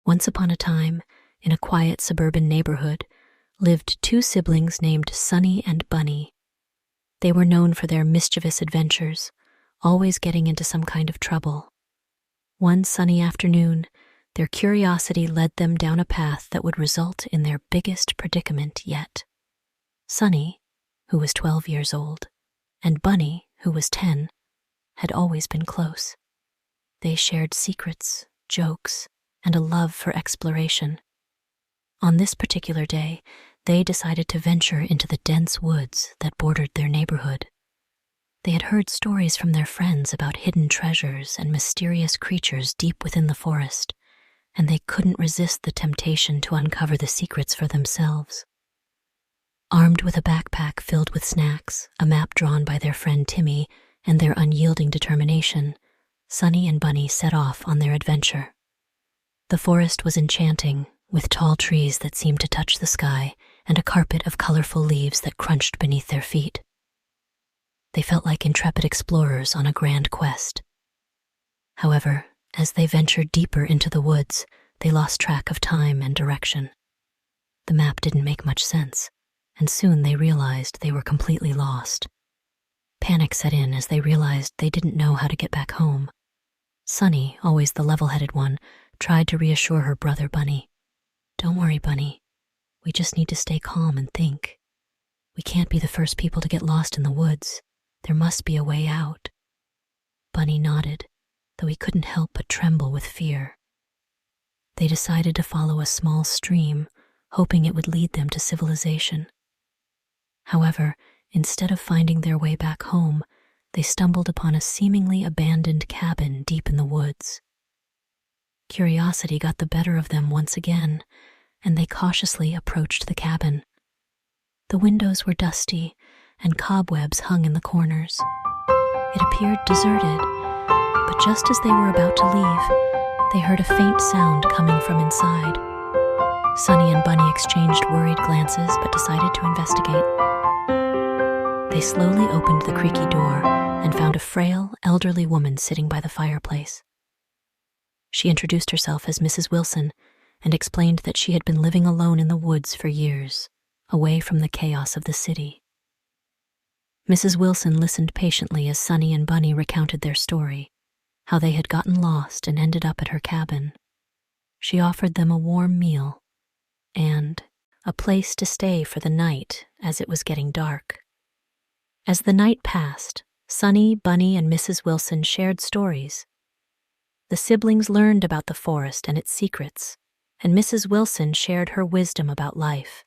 Once upon a time, in a quiet suburban neighborhood, lived two siblings named Sunny and Bunny. They were known for their mischievous adventures, always getting into some kind of trouble. One sunny afternoon, their curiosity led them down a path that would result in their biggest predicament yet. Sunny, who was 12 years old, and Bunny, who was 10, had always been close. They shared secrets, jokes, and a love for exploration. On this particular day, they decided to venture into the dense woods that bordered their neighborhood. They had heard stories from their friends about hidden treasures and mysterious creatures deep within the forest, and they couldn't resist the temptation to uncover the secrets for themselves. Armed with a backpack filled with snacks, a map drawn by their friend Timmy, and their unyielding determination, Sunny and Bunny set off on their adventure. The forest was enchanting, with tall trees that seemed to touch the sky and a carpet of colorful leaves that crunched beneath their feet. They felt like intrepid explorers on a grand quest. However, as they ventured deeper into the woods, they lost track of time and direction. The map didn't make much sense, and soon they realized they were completely lost. Panic set in as they realized they didn't know how to get back home. Sunny, always the level-headed one, tried to reassure her brother Bunny. "Don't worry, Bunny. We just need to stay calm and think. We can't be the first people to get lost in the woods. There must be a way out." Bunny nodded, though he couldn't help but tremble with fear. They decided to follow a small stream, hoping it would lead them to civilization. However, instead of finding their way back home, they stumbled upon a seemingly abandoned cabin deep in the woods. Curiosity got the better of them once again, and they cautiously approached the cabin. The windows were dusty, and cobwebs hung in the corners. It appeared deserted, but just as they were about to leave, they heard a faint sound coming from inside. Sunny and Bunny exchanged worried glances but decided to investigate. They slowly opened the creaky door and found a frail, elderly woman sitting by the fireplace. She introduced herself as Mrs. Wilson and explained that she had been living alone in the woods for years, away from the chaos of the city. Mrs. Wilson listened patiently as Sunny and Bunny recounted their story, how they had gotten lost and ended up at her cabin. She offered them a warm meal and a place to stay for the night as it was getting dark. As the night passed, Sunny, Bunny, and Mrs. Wilson shared stories. The siblings learned about the forest and its secrets, and Mrs. Wilson shared her wisdom about life.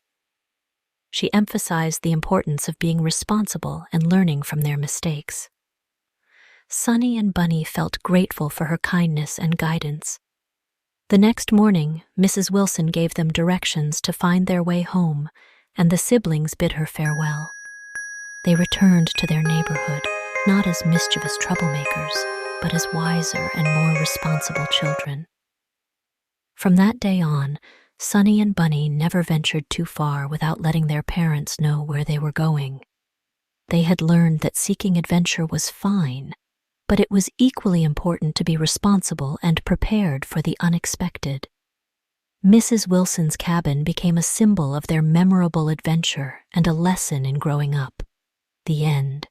She emphasized the importance of being responsible and learning from their mistakes. Sunny and Bunny felt grateful for her kindness and guidance. The next morning, Mrs. Wilson gave them directions to find their way home, and the siblings bid her farewell. They returned to their neighborhood, not as mischievous troublemakers, but as wiser and more responsible children. From that day on, Sunny and Bunny never ventured too far without letting their parents know where they were going. They had learned that seeking adventure was fine, but it was equally important to be responsible and prepared for the unexpected. Mrs. Wilson's cabin became a symbol of their memorable adventure and a lesson in growing up. The end.